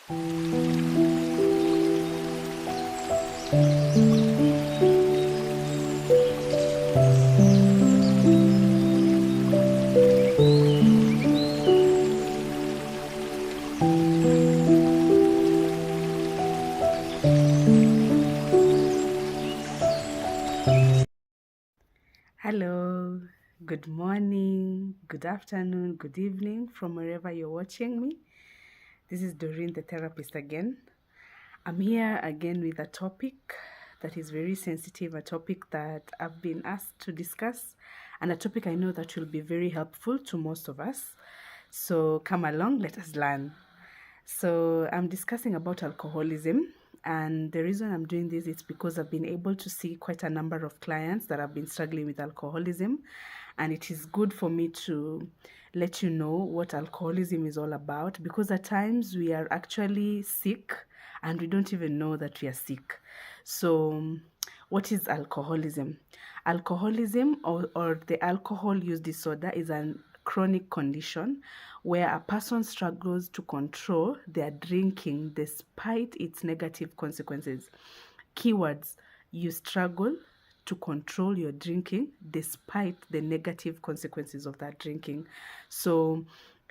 Hello, good morning, good afternoon, good evening from wherever you're watching me. This is Doreen, the therapist again. I'm here again with a topic that is very sensitive, a topic that I've been asked to discuss, and a topic I know that will be very helpful to most of us. So come along, let us learn. So I'm discussing about alcoholism, and the reason I'm doing this is because I've been able to see quite a number of clients that have been struggling with alcoholism, and it is good for me to let you know what alcoholism is all about, because at times we are actually sick and we don't even know that we are sick. So what is alcoholism? Alcoholism, or the alcohol use disorder, is an chronic condition where a person struggles to control their drinking despite its negative consequences. Keywords: you struggle to control your drinking despite the negative consequences of that drinking. So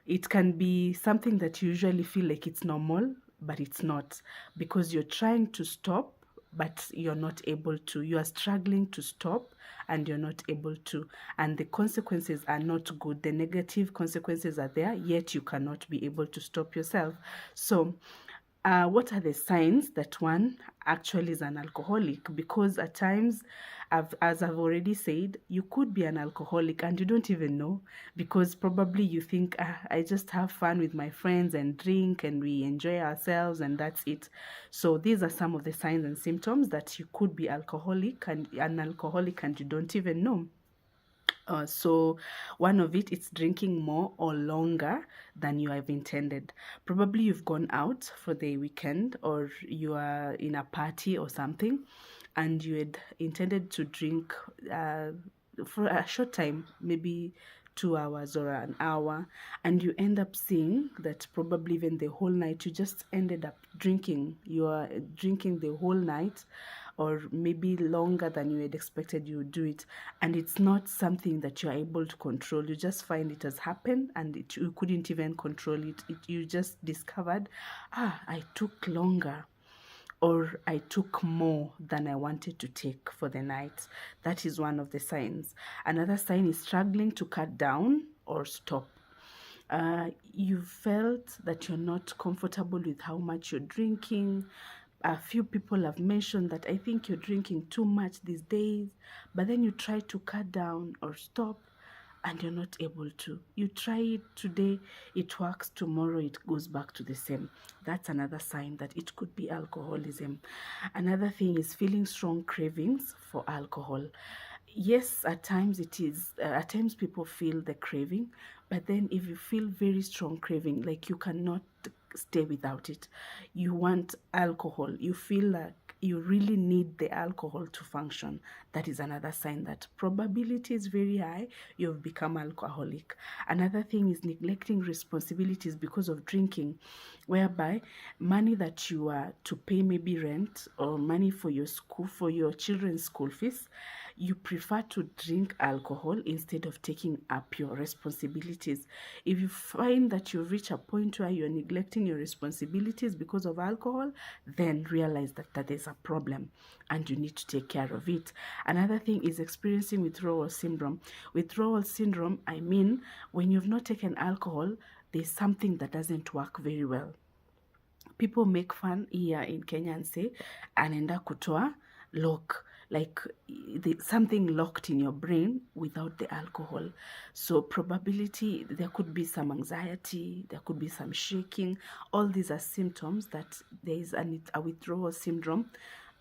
it can be something that you usually feel like it's normal, but it's not, because you're trying to stop but you're not able to. You are struggling to stop and you're not able to, and the consequences are not good. The negative consequences are there, yet you cannot be able to stop yourself. So what are the signs that one actually is an alcoholic? Because at times, as I've already said, you could be an alcoholic and you don't even know, because probably you think, I just have fun with my friends and drink and we enjoy ourselves and that's it. So these are some of the signs and symptoms that you could be alcoholic and an alcoholic and you don't even know. So one of it is drinking more or longer than you have intended. Probably you've gone out for the weekend or you are in a party or something, and you had intended to drink for a short time, maybe 2 hours or an hour, and you end up seeing that probably even the whole night you just ended up drinking. You are drinking the whole night, or maybe longer than you had expected you would do it, and it's not something that you are able to control. You just find it has happened and you couldn't even control it. You just discovered, I took longer, or I took more than I wanted to take for the night. That is one of the signs. Another sign is struggling to cut down or stop. You felt that you're not comfortable with how much you're drinking. A few people have mentioned that, I think you're drinking too much these days, but then you try to cut down or stop and you're not able to. You try it today, it works, tomorrow it goes back to the same. That's another sign that it could be alcoholism. Another thing is feeling strong cravings for alcohol. Yes, at times it is, at times people feel the craving, but then if you feel very strong craving, like you cannot stay without it, you want alcohol, you feel like you really need the alcohol to function, that is another sign that probability is very high you've become alcoholic. Another thing is neglecting responsibilities because of drinking, whereby money that you are to pay, maybe rent or money for your school, for your children's school fees, you prefer to drink alcohol instead of taking up your responsibilities. If you find that you reach a point where you're neglecting your responsibilities because of alcohol, then realize that there's a problem and you need to take care of it. Another thing is experiencing withdrawal syndrome. Withdrawal syndrome, I mean, when you've not taken alcohol, there's something that doesn't work very well. People make fun here in Kenya and say, anaenda kutoa lock, like something locked in your brain without the alcohol. So probability, there could be some anxiety, there could be some shaking. All these are symptoms that there is a withdrawal syndrome,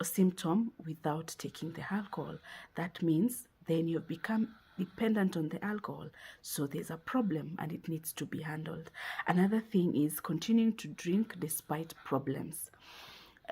a symptom without taking the alcohol. That means then you've become dependent on the alcohol, so there's a problem and it needs to be handled. Another thing is continuing to drink despite problems.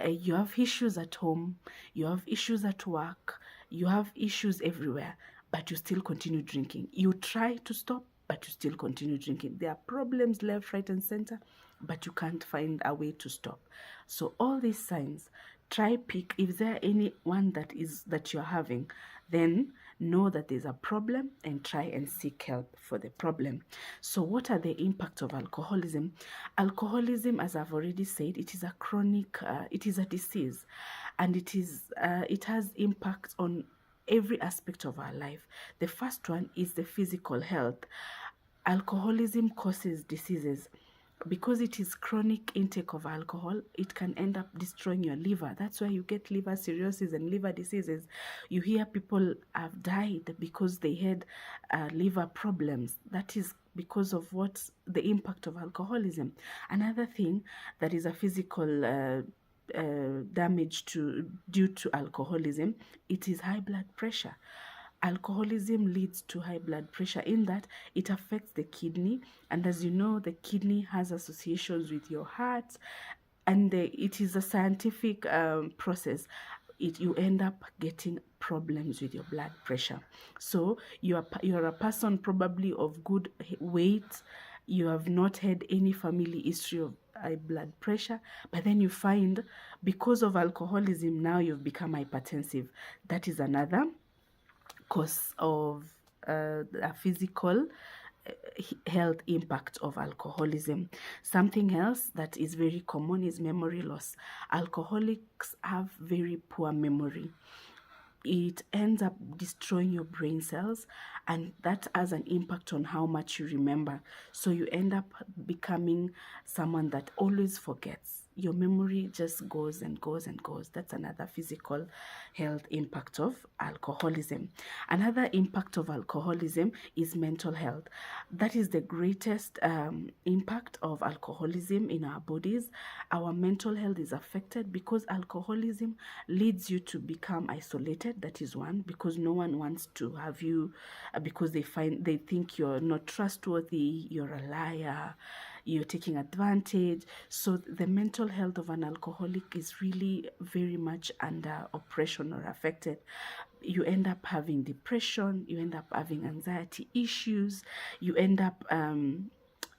You have issues at home, you have issues at work, you have issues everywhere, but you still continue drinking. You try to stop, but you still continue drinking. There are problems left, right, and center, but you can't find a way to stop. So all these signs, try pick if there any one that you're having, then know that there's a problem and try and seek help for the problem. So what are the impacts of alcoholism? Alcoholism, as I've already said, it is a chronic, it is a disease, and it has impact on every aspect of our life. The first one is the physical health. Alcoholism causes diseases. Because it is chronic intake of alcohol, it can end up destroying your liver. That's why you get liver cirrhosis and liver diseases. You hear people have died because they had liver problems. That is because of what the impact of alcoholism. Another thing that is a physical damage due to alcoholism, it is high blood pressure. Alcoholism leads to high blood pressure in that it affects the kidney, and as you know, the kidney has associations with your heart, and it is a scientific process. You end up getting problems with your blood pressure. So you're a person probably of good weight, you have not had any family history of high blood pressure, but then you find because of alcoholism now you've become hypertensive. That is another cause of a physical health impact of alcoholism. Something else that is very common is memory loss. Alcoholics have very poor memory. It ends up destroying your brain cells, and that has an impact on how much you remember. So you end up becoming someone that always forgets. Your memory just goes and goes and goes. That's another physical health impact of alcoholism. Another impact of alcoholism is mental health. That is the greatest impact of alcoholism in our bodies. Our mental health is affected because alcoholism leads you to become isolated. That is one, because no one wants to have you, because they think you're not trustworthy, you're a liar, you're taking advantage. So the mental health of an alcoholic is really very much under oppression or affected. You end up having depression, you end up having anxiety issues, you end up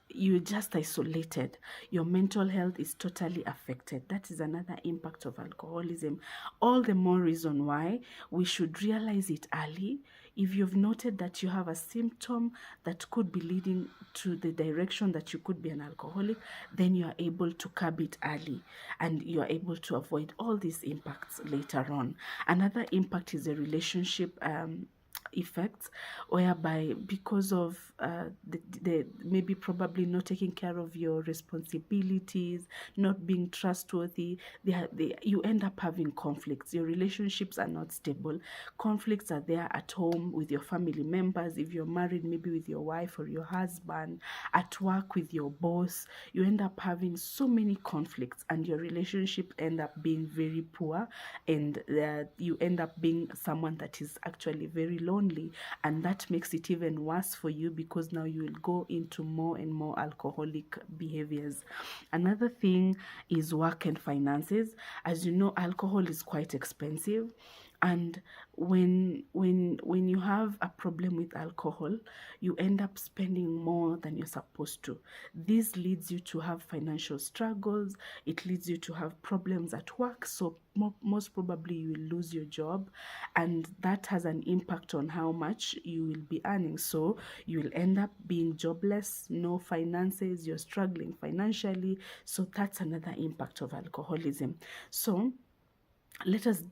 you're just isolated. Your mental health is totally affected. That is another impact of alcoholism. All the more reason why we should realize it early. If you've noted that you have a symptom that could be leading to the direction that you could be an alcoholic, then you are able to curb it early and you are able to avoid all these impacts later on. Another impact is the relationship effects, whereby because of the maybe probably not taking care of your responsibilities, not being trustworthy, you end up having conflicts. Your relationships are not stable. Conflicts are there at home with your family members. If you're married, maybe with your wife or your husband, at work with your boss, you end up having so many conflicts, and your relationship end up being very poor, and you end up being someone that is actually very lonely, and that makes it even worse for you because now you will go into more and more alcoholic behaviors. Another thing is work and finances. As you know, alcohol is quite expensive, and when you have a problem with alcohol, you end up spending more than you're supposed to. This leads you to have financial struggles, it leads you to have problems at work, so most probably you will lose your job, and that has an impact on how much you will be earning. So you will end up being jobless, no finances, you're struggling financially. So that's another impact of alcoholism. So let us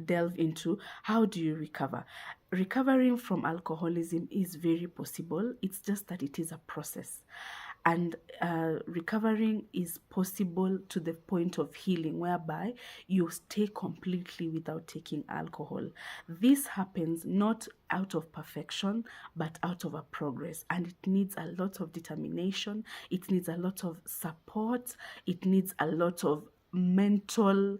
delve into how do you recover. Recovering from alcoholism is very possible. It's just that it is a process, and recovering is possible to the point of healing, whereby you stay completely without taking alcohol. This happens not out of perfection but out of a progress, and it needs a lot of determination, it needs a lot of support, it needs a lot of mental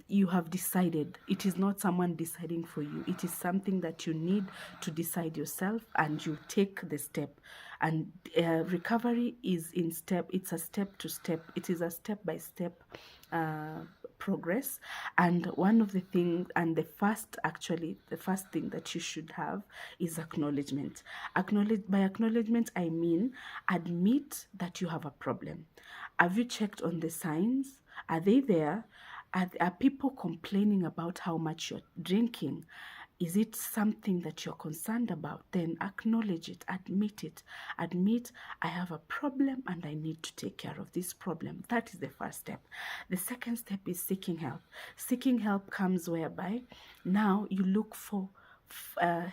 you have decided. It is not someone deciding for you, it is something that you need to decide yourself, and you take the step. And recovery is it's a step to step, it is a step by step progress. And one of the things, and the first thing that you should have is acknowledgement. By acknowledgement, I mean admit that you have a problem. Have you checked on the signs? Are they there? Are people complaining about how much you're drinking? Is it something that you're concerned about? Then acknowledge it, admit it. Admit, I have a problem and I need to take care of this problem. That is the first step. The second step is seeking help. Seeking help comes whereby now you look for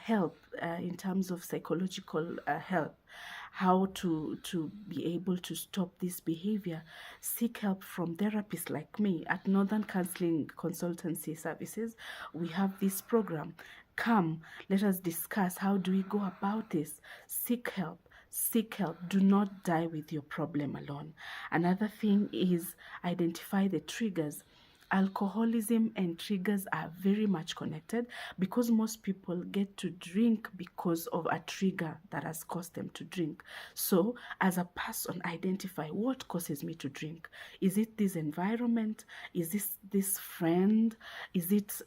help in terms of psychological help, how to be able to stop this behavior. Seek help from therapists like me at Northern Counseling Consultancy Services. We have this program. Come, let us discuss, how do we go about this? Seek help. Seek help. Do not die with your problem alone. Another thing is identify the triggers. Alcoholism and triggers are very much connected, because most people get to drink because of a trigger that has caused them to drink. So as a person, identify what causes me to drink. Is it this environment? Is this friend? Is it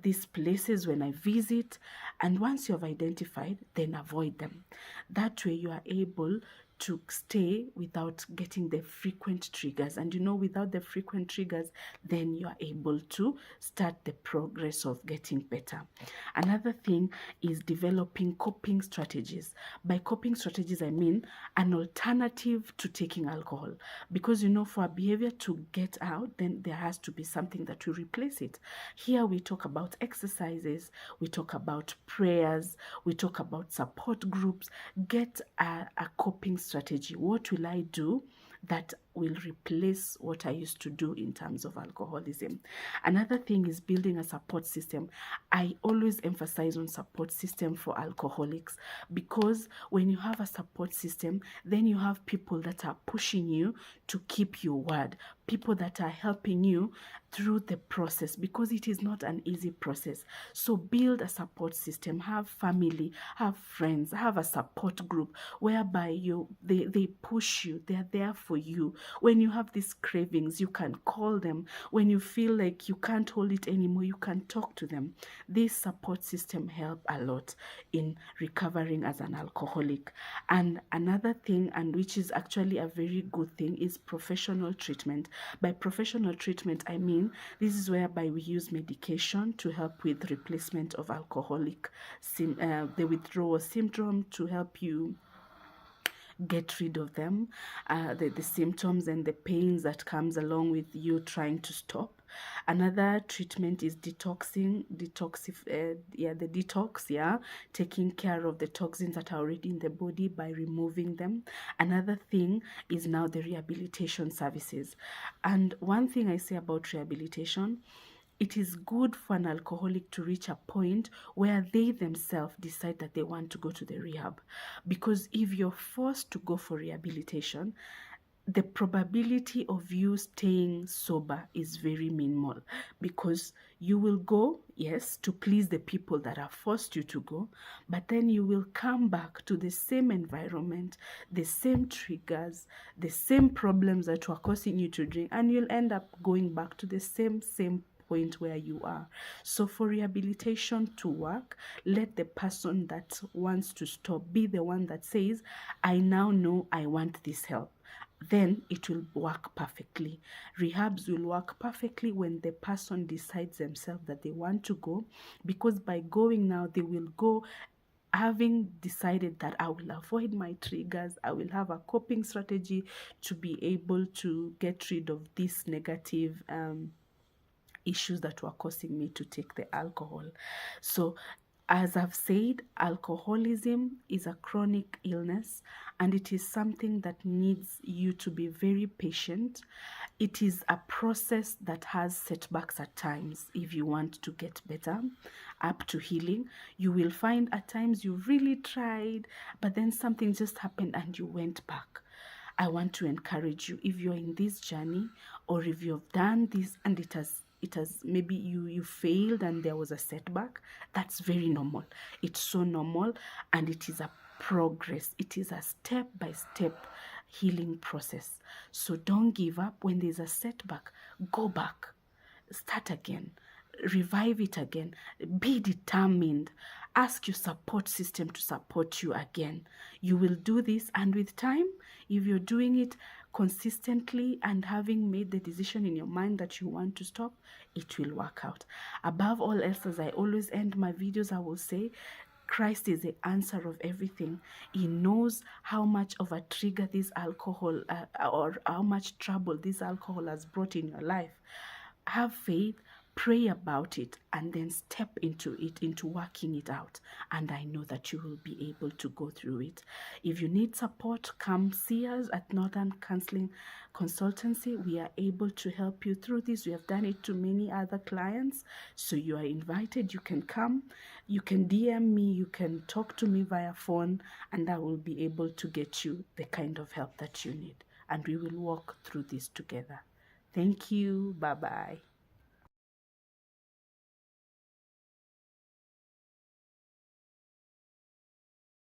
these places when I visit? And once you have identified, then avoid them. That way you are able to stay without getting the frequent triggers. And without the frequent triggers, then you are able to start the progress of getting better. Another thing is developing coping strategies. By coping strategies, I mean an alternative to taking alcohol. Because for a behavior to get out, then there has to be something that will replace it. Here we talk about exercises, we talk about prayers, we talk about support groups. Get a coping strategy. What will I do that will replace what I used to do in terms of alcoholism? Another thing is building a support system. I always emphasize on support system for alcoholics, because when you have a support system, then you have people that are pushing you to keep your word, people that are helping you through the process, because it is not an easy process. So build a support system, have family, have friends, have a support group whereby they push you, they're there for you. When you have these cravings, you can call them. When you feel like you can't hold it anymore, you can talk to them. This support system help a lot in recovering as an alcoholic. And another thing, and which is actually a very good thing, is professional treatment. By professional treatment, I mean this is whereby we use medication to help with replacement of the withdrawal syndrome, to help you get rid of them, the symptoms and the pains that comes along with you trying to stop. Another treatment is the detox, taking care of the toxins that are already in the body by removing them. Another thing is now the rehabilitation services. And one thing I say about rehabilitation, it is good for an alcoholic to reach a point where they themselves decide that they want to go to the rehab. Because if you're forced to go for rehabilitation, the probability of you staying sober is very minimal, because you will go, yes, to please the people that have forced you to go, but then you will come back to the same environment, the same triggers, the same problems that were causing you to drink, and you'll end up going back to the same point where you are. So for rehabilitation to work, let the person that wants to stop be the one that says, I now know I want this help. Then it will work perfectly. Rehabs will work perfectly when the person decides themselves that they want to go, because by going now, they will go having decided that I will avoid my triggers, I will have a coping strategy to be able to get rid of this negative issues that were causing me to take the alcohol. So as I've said, alcoholism is a chronic illness, and it is something that needs you to be very patient. It is a process that has setbacks at times. If you want to get better, up to healing, you will find at times you really tried, but then something just happened and you went back. I want to encourage you, if you're in this journey, or if you've done this and it has maybe you failed and there was a setback, that's very normal. It's so normal, and it is a progress. It is a step-by-step healing process. So don't give up. When there's a setback, go back, start again, revive it again, be determined, ask your support system to support you again. You will do this, and with time, if you're doing it consistently and having made the decision in your mind that you want to stop, it will work out. Above all else, as I always end my videos, I will say Christ is the answer of everything. He knows how much of a trigger this alcohol or how much trouble this alcohol has brought in your life. Have faith, pray about it, and then step into it, into working it out. And I know that you will be able to go through it. If you need support, come see us at Northern Counseling Consultancy. We are able to help you through this. We have done it to many other clients. So you are invited. You can come. You can DM me. You can talk to me via phone, and I will be able to get you the kind of help that you need. And we will walk through this together. Thank you. Bye-bye.